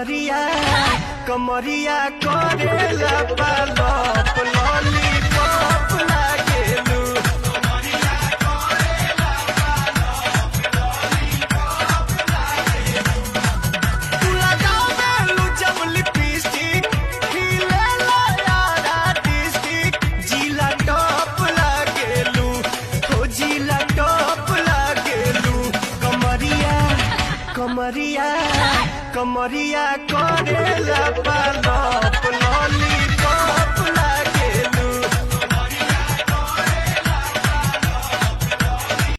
कमरिया कमरिया करेला पालप लॉलीपॉप लागेलू। तू लगावेलू जब लिपस्टिक खिलेला यारा डिस्टिक जिला टॉप लागेलू हो जिला टॉप लागेलू। कमरिया कमरिया कमरिया करेला पालप